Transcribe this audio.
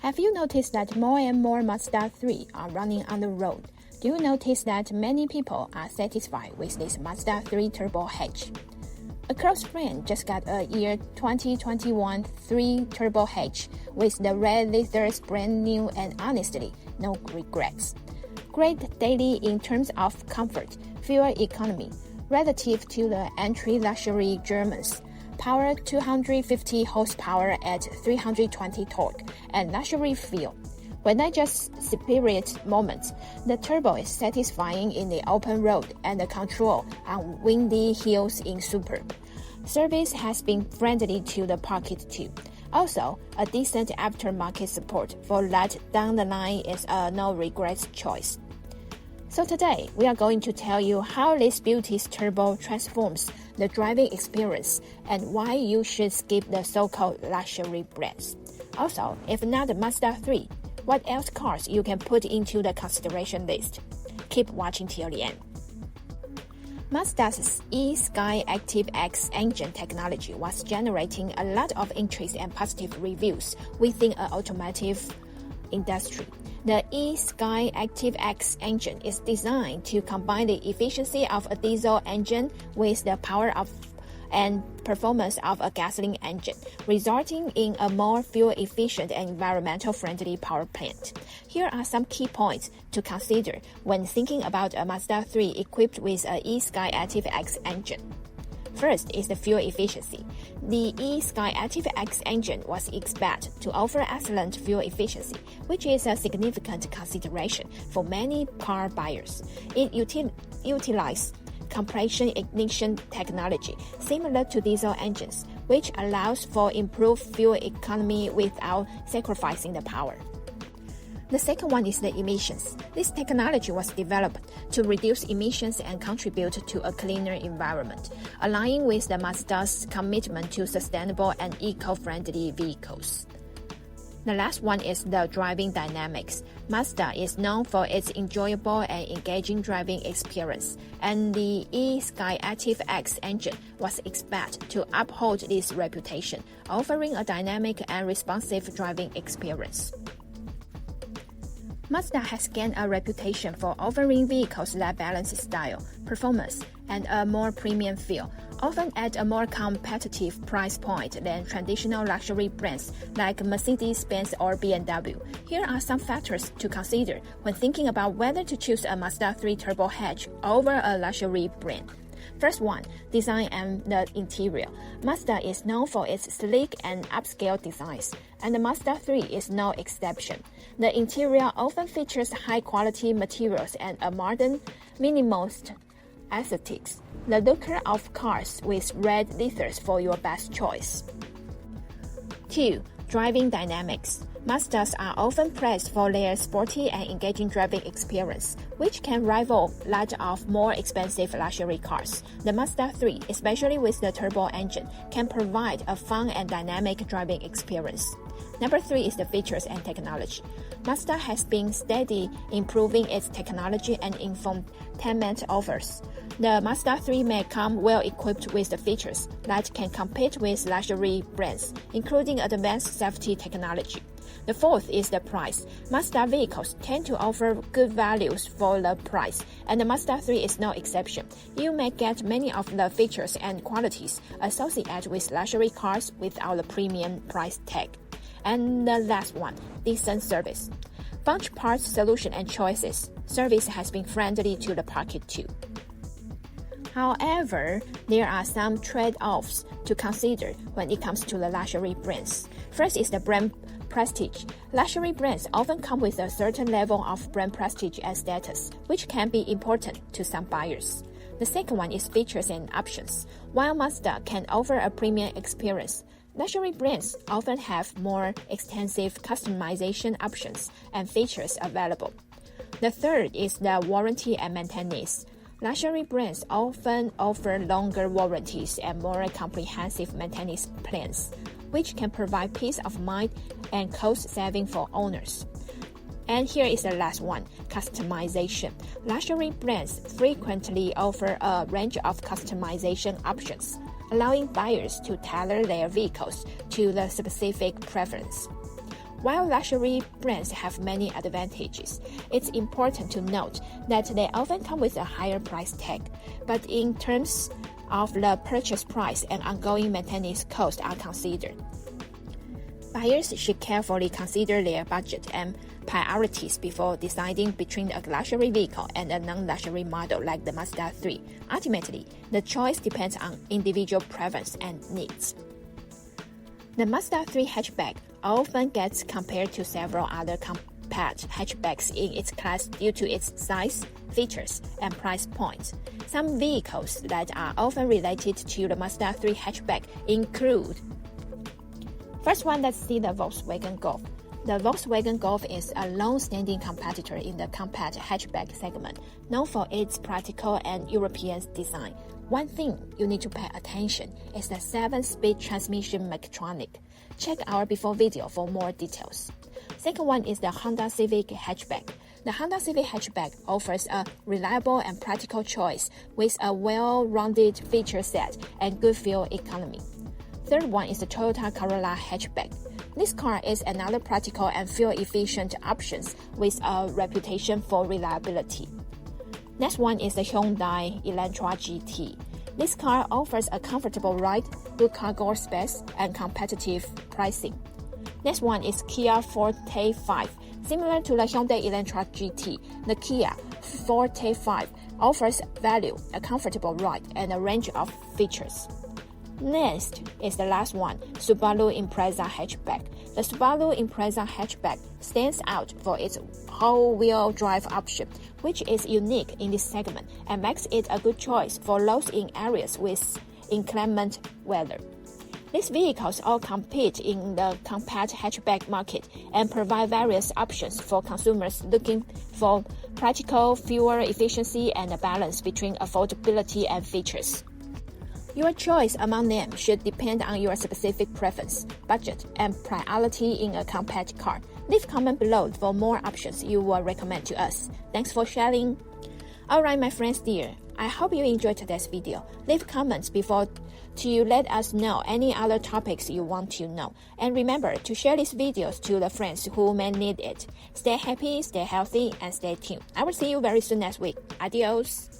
Have you noticed that more and more Mazda 3 are running on the road? Do you notice that many people are satisfied with this Mazda 3 turbo hatch? A close friend just got a year 2021 3 turbo hatch with the red leathers brand new and honestly, no regrets. Great daily in terms of comfort, fuel economy, relative to the entry luxury Germans. Power 250 horsepower at 320 torque, and luxury feel. When I just spirit moments, the turbo is satisfying in the open road and the control on windy hills is superb. Service has been friendly to the pocket too. Also, a decent aftermarket support for that down the line is a no regrets choice. So today, we are going to tell you how this beauty's turbo transforms the driving experience and why you should skip the so-called luxury brands. Also, if not the Mazda 3, what else cars you can put into the consideration list? Keep watching till the end. Mazda's e-Sky Active X engine technology was generating a lot of interest and positive reviews within an automotive industry. The e-Sky Active X engine is designed to combine the efficiency of a diesel engine with the power of and performance of a gasoline engine, resulting in a more fuel-efficient and environmental-friendly power plant. Here are some key points to consider when thinking about a Mazda 3 equipped with an e-Sky Active X engine. First is the fuel efficiency. The e-Sky Active X engine was expected to offer excellent fuel efficiency, which is a significant consideration for many car buyers. It utilizes compression ignition technology similar to diesel engines, which allows for improved fuel economy without sacrificing the power. The second one is the emissions. This technology was developed to reduce emissions and contribute to a cleaner environment, aligning with the Mazda's commitment to sustainable and eco-friendly vehicles. The last one is the driving dynamics. Mazda is known for its enjoyable and engaging driving experience, and the e-Sky Active X engine was expected to uphold this reputation, offering a dynamic and responsive driving experience. Mazda has gained a reputation for offering vehicles that balance style, performance, and a more premium feel, often at a more competitive price point than traditional luxury brands like Mercedes-Benz or BMW. Here are some factors to consider when thinking about whether to choose a Mazda 3 turbo hatch over a luxury brand. First one, design and the interior. Mazda is known for its sleek and upscale designs, and the Mazda 3 is no exception. The interior often features high-quality materials and a modern, minimalist aesthetics. The looker of cars with red leathers for your best choice. 2. Driving dynamics. Mazdas are often praised for their sporty and engaging driving experience, which can rival that of more expensive luxury cars. The Mazda 3, especially with the turbo engine, can provide a fun and dynamic driving experience. Number 3 is the features and technology. Mazda has been steadily improving its technology and infotainment offers. The Mazda 3 may come well equipped with the features that can compete with luxury brands, including advanced safety technology. The fourth is the price. Mazda vehicles tend to offer good values for the price, and the Mazda 3 is no exception. You may get many of the features and qualities associated with luxury cars without the premium price tag. And the last one, decent service. Bunch parts solution and choices. Service has been friendly to the pocket too. However, there are some trade-offs to consider when it comes to the luxury brands. First is the brand prestige. Luxury brands often come with a certain level of brand prestige and status, which can be important to some buyers. The second one is features and options. While Mazda can offer a premium experience, luxury brands often have more extensive customization options and features available. The third is the warranty and maintenance. Luxury brands often offer longer warranties and more comprehensive maintenance plans, which can provide peace of mind and cost saving for owners. And here is the last one, customization. Luxury brands frequently offer a range of customization options, allowing buyers to tailor their vehicles to the specific preference. While luxury brands have many advantages, it's important to note that they often come with a higher price tag, but in terms of the purchase price and ongoing maintenance costs are considered. Buyers should carefully consider their budget and priorities before deciding between a luxury vehicle and a non-luxury model like the Mazda 3. Ultimately, the choice depends on individual preference and needs. The Mazda 3 hatchback often gets compared to several other compact hatchbacks in its class due to its size, features, and price points. Some vehicles that are often related to the Mazda 3 hatchback include: first one, let's see the Volkswagen Golf. The Volkswagen Golf is a long-standing competitor in the compact hatchback segment, known for its practical and European design. One thing you need to pay attention is the 7-speed transmission mechatronic. Check our before video for more details. Second one is the Honda Civic hatchback. The Honda Civic hatchback offers a reliable and practical choice with a well-rounded feature set and good fuel economy. Third one is the Toyota Corolla hatchback. This car is another practical and fuel-efficient option with a reputation for reliability. Next one is the Hyundai Elantra GT. This car offers a comfortable ride, good cargo space, and competitive pricing. Next one is Kia Forte 5. Similar to the Hyundai Elantra GT, the Kia Forte 5 offers value, a comfortable ride, and a range of features. Next is the last one, Subaru Impreza hatchback. The Subaru Impreza hatchback stands out for its all-wheel drive option, which is unique in this segment and makes it a good choice for those in areas with inclement weather. These vehicles all compete in the compact hatchback market and provide various options for consumers looking for practical fuel efficiency and a balance between affordability and features. Your choice among them should depend on your specific preference, budget, and priority in a compact car. Leave comment below for more options you will recommend to us. Thanks for sharing. Alright, my friends dear, I hope you enjoyed today's video. Leave comments before to let us know any other topics you want to know. And remember to share these videos to the friends who may need it. Stay happy, stay healthy, and stay tuned. I will see you very soon next week. Adios.